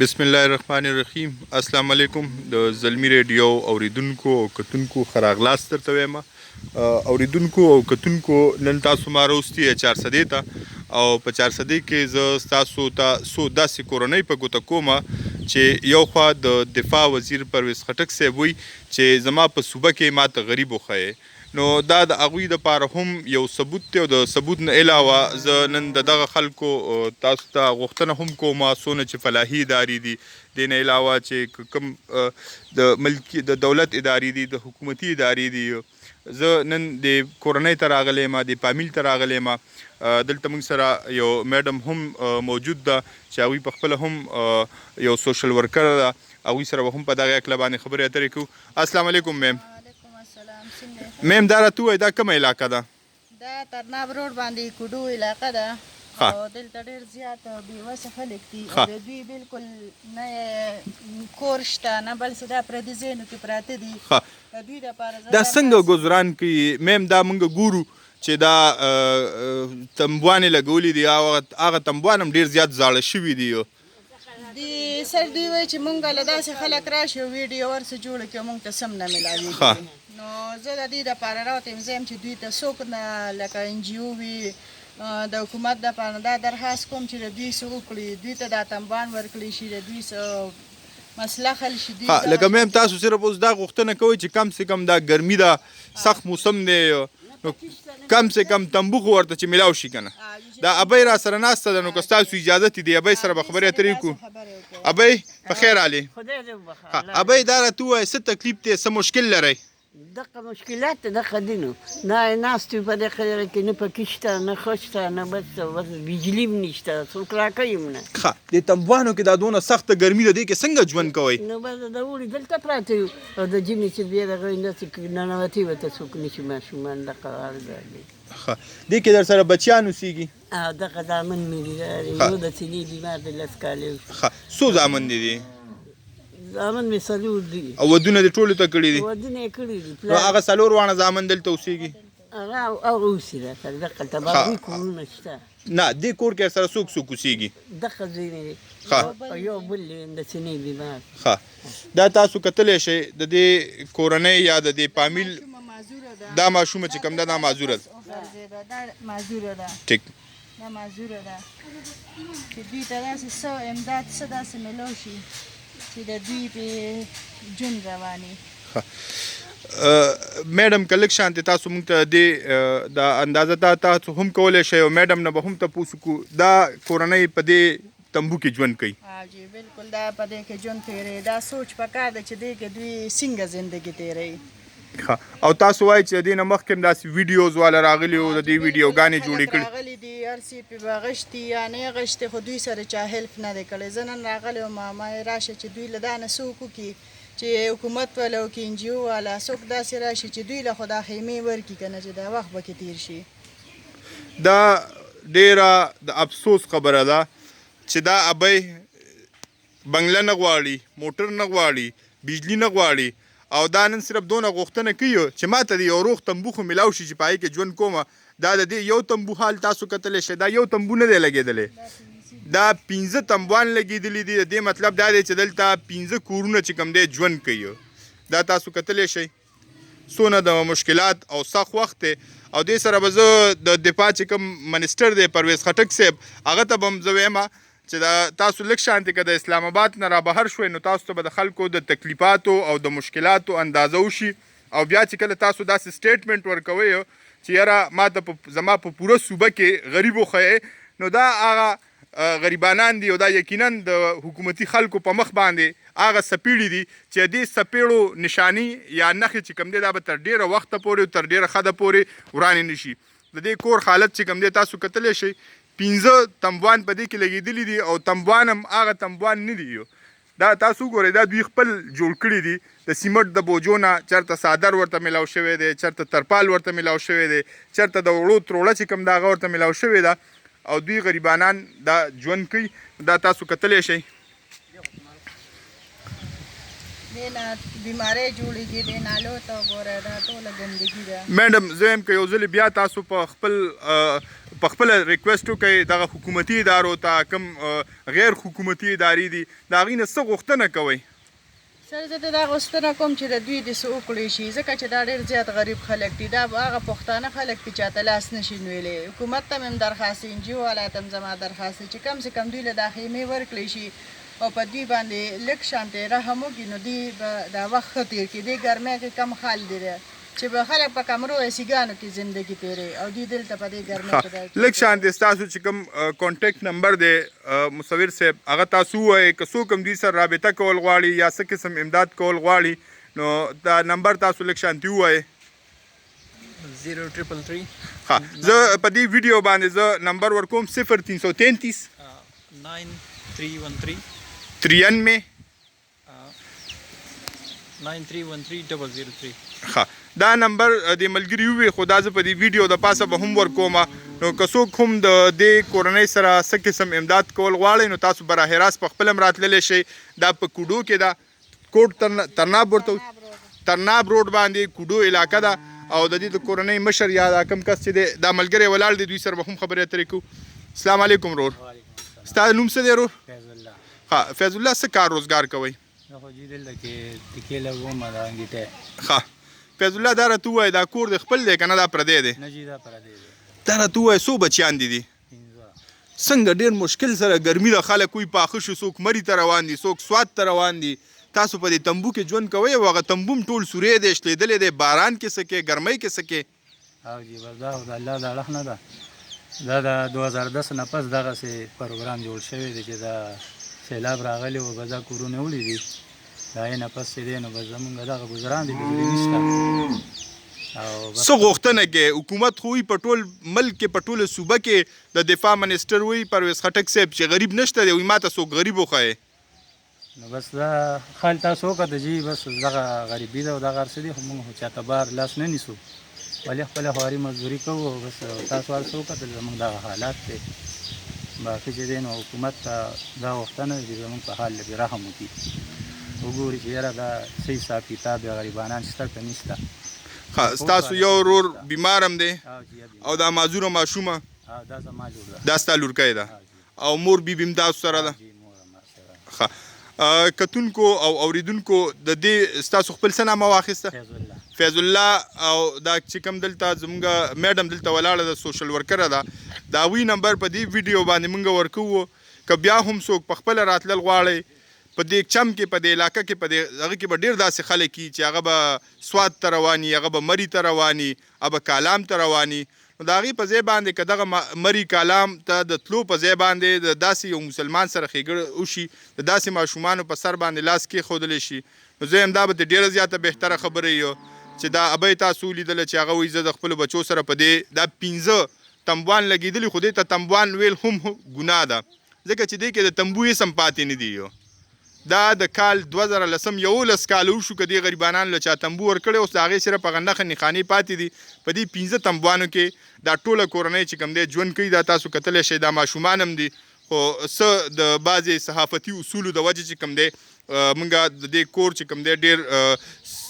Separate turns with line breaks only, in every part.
بسم الله الرحمن الرحیم. السلام علیکم د زلمی ریډیو اوریدونکو او کتونکو خراغلاس درته وایم. اوریدونکو او کتونکو نن تاسو ما راوستي 400 ته او په 400 کې زه تاسو ته څو داسې کورنۍ په ګوته کومه چې یو خوا د دفاع وزیر پرویز خټک صاحب وی چې زما په صوبه کې ماته غریب وښیې، نو دا د هغوی دپاره هم یو ثبوت دی او د ثبوت نه علاوه زه نن د دغه خلکو تاسو ته غوښتنه هم کومه څونه چې فلاحي ادارې دي، دې نه علاوه چې کوم د ملکي د دولت ادارې دي، د حکومتي ادارې دي، زه نن د کورنۍ ته راغلی یم، د پامیل ته راغلی یم. دلته موږ سره یو میډم هم موجود ده چې هغوی په خپله هم یو سوشل ورکر ده، هغوی سره به هم په دغه هکله باندې خبرې اترې کوو. السلام علیکم میم. میم دا راته ووایه دا کومه علاقه ده؟
دا ترناب روډ باندې کوډو علاقه ده او دلته ډېر زیات بېوسه خلک دي او د دوی بالکل نه کور شته نه بل څه، دا پردي ځایونو کې پراته دي. د دوی دپاره
دا څنګه ګذران کوي میم؟ دا موږ ګورو چې دا تنبوانې لګولي دي، هغه تنبوان هم ډېر زیات زاړه شوي دي.
سر دوی وایي چې مونږ له داسې خلک راشي او ویډیو ورسې جوړه کړي او مونږ ته سم نه میلاوېږي. نو زه د دې دپاره راوته یم، زه یم چې دوی ته څوک نه لکه ان جي او وي د حکومت دپاره دا درخواست کوم چې د دوی څه وکړي، دوی ته دا تنبان ورکړی شي، د دوی څه مسله حل شي.
لکه میم تاسو صرف اوس دا غوښتنه کوئ چې کم سے کم دا ګرمي ده، سخت موسم دی، نو کم سے کم تنبو خو ورته چې میلاو شي که نه. دا ابۍ را سره ناسته ده، نو که ستاسو اجازت دی ابۍ سره به خبرې اترې کړو. ابۍ په خیر حالې؟ ابۍ دا راته ووایه څه تکلیف دی، څه مشکل لرئ؟
دغه مشکلات دغه دي نو نه ناست یو په دې خبره کې، نه پکې شته نه ښه شته نه بس بجلي هم نشته، څوک راکوي هم نه.
ښه د تنبوانو کې دا دونه سخته ګرمي ده، دې کې څنګه ژوند کوئ؟
نو بس د اوړي دلته پراته یو او د ژمي چې بیا دغه داسې ننوتي ورته څوک نشي، ماشومان دغه حال دی.
ښه دې کې در سره بچیان اوسېږي؟
دغه زامن مې دي، یو د سینې بیمار دی 10 کاله.
ښه څو زامن دي؟
زامن مې 4 دي.
او ودونه دې ټولو ته کړي دي؟
ودونه یې کړي دي.
نو هغه 4 واړه زامن دلته اوسېږي؟
هغه اوسي راته دغلته باغوي کورونه شته.
نه دې کور کې سره څوک څوک اوسېږي؟
دغه ځای مې یو بل د سینې بیمار.
ښه دا تاسو کتلی شئ د دې کورنۍ یا د دې پامیل دا ماشومه چې کوم ده دا معذوره ده.
دا معذوره ده،
ټیک
دا معذوره ده چې دوی ته داسې څه امداد څه داسې میلاو شي چې د دوی په ژوند رواني.
میډم که لږ شانتې تاسو موږ ته دې دا اندازه تاسو هم کولی شئ او میډم نه به هم تپوس وکړو، دا کورنۍ په دې تنبو کې ژوند کوي؟
جی بالکل دا په دې کې ژوند تېروي، دا سوچ پکار ده چې دې کې دوی څنګه زندګي تېروي.
ښه او تاسو وایئ چې د دې نه مخکې هم داسې ویډیوز والا راغلي وو، د دې ویډیوګانې جوړې کړي؟
راغلي دي، هر څه پې به غشتي یا نه غشتي، خو دوی سره چا هیلپ نه دی کړی. زه نن راغلی وم، ما راشه چې دوی له دا نه څه وکړي چې حکومت والا وکړي، ان جي او والا څوک داسې راشي چې دوی له خو دا خیمې ورکړي که نه چې دا وخت به کې تېر شي.
دا ډیره د افسوس خبره ده چې دا ابۍ بنګله نه غواړي، موټر نه غواړي، بجلی نه غواړي، او دا نن صرف دونه غوښتنه کوي چې ما ته د یو روغ تنبو خو میلاو شي چې په هغې کې ژوند کومه. دا د دې یو تنبو حال تاسو کتلی شئ، دا یو تنبو نه دی لګېدلی، دا 15 تنبوان لګېدلي دي. د دې مطلب دا دی چې دلته 15 کورونه چې کوم دی ژوند کوي. دا تاسو کتلی شئ څونه د مشکلات او سخت وخت دی. او دې سره به زه د دفاع چې کوم منسټر دی پرویز خټک صاحب، هغه ته به هم زه وایم چې دا تاسو لږ شانتې که د اسلام آباد نه را بهر شوئ نو تاسو ته به د خلکو د تکلیفاتو او د مشکلاتو اندازه وشي، او بیا چې کله تاسو داسې سټیټمنټ ورکوئ چې یاره ما ته زما په پوره صوبه کې غریب وښیې، نو دا هغه غریبانان دي او دا یقینا د حکومتي خلکو په مخ باندې هغه سپیړې دي چې دې سپیړو نشانی یا نښې چې کوم دی دا به تر ډیره وخته پورې تر ډیره حده پورې ورانې نه شي. د دې کور حالت چې کوم دی تاسو کتلی شئ، 15 تنبوان په دې کې لګېدلي دي او تنبوان هم هغه تنبوان نه دي. دا تاسو وګورئ دا دوی خپل جوړ کړي دي، د سیمټ د بوجو نه چېرته څادر ورته میلاو شوی دی، چېرته ترپال ورته میلاو شوی دی، چېرته د وړو تروړه چې کوم ده هغه ورته میلاو شوې ده، او دوی غریبانان دا ژوند کوي. دا تاسو کتلی شئ.
دې نه بیمارۍ جوړېږي، دې نالو ته وګوره دا ټوله ګندګي ده.
میډم زه یم که یو ځلې بیا تاسو په خپل په خپل ریکویسټ وکړئ دغه حکومتي ادارو ته کوم غیر حکومتي ادارې دي د هغوی نه څه غوښتنه کوئ؟
سر زه د دا غوښتنه کوم چې د دوی د څه وکړی شي ځکه چې دا ډېر زیات غریب خلک دي دا هغه پښتانه خلک دي چې چاته لاس نشي نیولی حکومت ته مې هم درخواست NGO والا ته هم زما درخواست چې کم سے کم دوی له دا خیمې ورکړی شي او په دوی باندې لږ شانتې رحم وکړي نو دوی به دا وخت ښه تېر کړي دې ګرمۍ کې کم حال دی چې به خلک په کمرو ایسیګانو کې زندګي تېروي او دوی دلته په دې ګرمۍ کې
لږ شانتې ستاسو چې کوم کانټیکټ نمبر دی مصور صاحب هغه تاسو ووایئ که څوک هم دوی سره رابطه کول غواړي یا څه قسم امداد کول غواړي نو دا نمبر تاسو لږ شانتي ووایئ
0333
ها زه په دې ویډیو باندې زه نمبر ورکوم 0333
9313
93
9313
ها دا نمبر د ملګري وي خو دا زه په دې ویډیو د پاسه به هم ورکوم نو که څوک هم د دې کورنۍ سره څه قسم امداد کول غواړئ نو تاسو براه راست په خپل هم راتللی شئ دا په کوډو کې ده کوټ ترناب ورته ترناب روډ باندې کوډو علاقه ده او د دې د کورنۍ مشر یا دا کم کس چې دی دا ملګری ولاړ دی دوی سره به هم خبرې اترې کوو السلام علیکم رور ستا نوم څه دی رور
فیض الله
ها فیض الله څه کار روزګار کوئ
خو جی دلته کې ټیکې لګوم دا انګیټه
ها فیض الله دا راته ووایه دا کور د خپل دی که نه دا پردی دی
نه جی دا پردی دی
دا راته ووایه څو بچیان دي څنګه ډېر مشکل سره ګرمي د خلک وي پاخه شو څوک مري ته روان دي څوک سوات ته روان دي تاسو په دې تمبو کې ژوند کوئ او هغه تمبو هم ټول سوری دی شلېدلی دی باران کې څه کې ګرمۍ کې څه کې
او جی بس دا خو د الله د اړخ نه ده دا د 2010 نه پس دغسې پروګرام جوړ شوی دی چې دا سیلاب راغلی و به دا کورونه وړي دي د هغې نه پس چې دی نو بس زمونږ دغه ګزران دی بجلي نشته او
څه غوښتنه کې حکومت خو وي په ټول ملک کې په ټوله صوبه کې د دفاع منسټر وي پرویز خټک صاحب چې غریب نشته دی وایي ما ته څوک غریب وښایې
نو بس دا خال تاسو وکړه جی بس دغه غریبي ده او دغه هر څه دي خو موږ خو چاته بار لاس نه نیسو ولې خپله خواري مزدوري کوو او بس تاسو هر څه وکتل زموږ دغه حالات دی باقي چې دی نو حکومت ته دا غوښتنه ده چې زموږ په حال لږ رحم وکړي وګوري چې یاره دا څه حساب کتاب دی غریبانان شته که نشته
ستاسو یو ورور بیمار هم دی او دا معذوره ماشومه
دا زما لور ده
دا ستا لورکی ده او مور بیبي هم تاسو سره ده کتونکو او اوریدونکو د دې ستاسو خپل څه نامه واخیسته فیض الله او دا چې کوم دلته زموږ میډم دلته ولاړه ده سوشل ورکره ده د هغوی نمبر په دې ویډیو باندې موږ ورکوو که بیا هم څوک په خپله راتلل غواړئ په دې چم کې په دې علاقه کې په دې هغه کې به ډېر داسې خلک وي چې هغه به سوات ته رواني هغه به مري ته رواني هغه به کالام ته رواني نو د هغې په ځای باندې که دغه مري کالام ته د تلو په ځای باندې د داسې یو مسلمان سره ښېګړه وشي د داسې ماشومانو په سر باندې لاس کېښودلی شي نو زه یم دا به ډېره زیاته بهتره خبره یو چې دا ابۍ تاسو ولیدله چې هغه وایي زه د خپلو بچو سره په دې دا 15 تمبوان لګېدلي خو دې ته تمبوان ویل هم ګناه ده ځکه چې دې کې د تمبو اسم پاتې نه دي یو دا د کال 2010 11 کال وشو که دې غریبانانو له چا تمبو ورکړی اوس د هغې صرف هغه نښه نښانې پاتې دي په دې 15 تمبوانو کې دا ټوله کورنۍ چې کوم دی ژوند کوي دا تاسو کتلی شئ دا ماشومان هم دي خو څه د بعضې صحافتي اصولو د وجې چې کوم دی موږ د دې کور چې کوم دی ډېر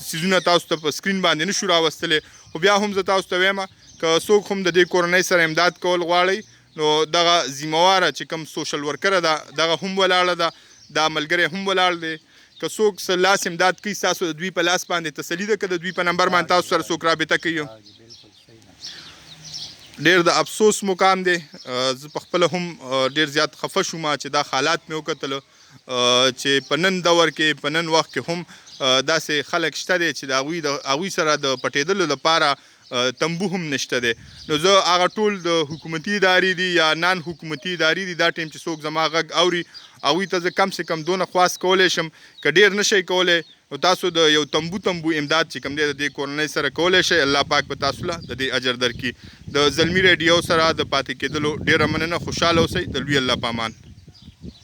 څیزونه تاسو ته په سکرین باندې نشو راوستلی خو بیا هم زه تاسو ته وایم که څوک هم د دې کورنۍ سره امداد کول غواړئ نو دغه ذمهواره چې کوم سوشل ورکره ده دغه هم ولاړه ده دا ملګری هم ولاړ دی که څوک څه لاس امداد کوي ستاسو د دوی په لاس باندې تسلي ده که د دوی په نمبر باندې تاسو سره څوک رابطه کوي ډېر د افسوس مقام دی زه په خپله هم ډېر زیات خفه شوم چې دا حالات مې وکتله چې په نن دور کې په نن وخت کې هم داسې خلک شته دی چې د هغوی سره د پټېدلو لپاره تمبو هم نشته دی نو زه هغه ټول د حکومتي ادارې دي یا نان حکومتي ادارې دي دا ټایم چې څوک زما غږ اوري هغوی ته زه کم سے کم دونه خواست کولی شم که ډېر نه شئ کولی نو تاسو د یو تمبو امداد چې کوم دی د دې کورنۍ سره کولی شئ الله پاک په تاسو له د دې اجر درکړي د زلمي ریډیو سره د پاتې کېدلو ډېره مننه خوشحاله اوسئ د لوی الله په امان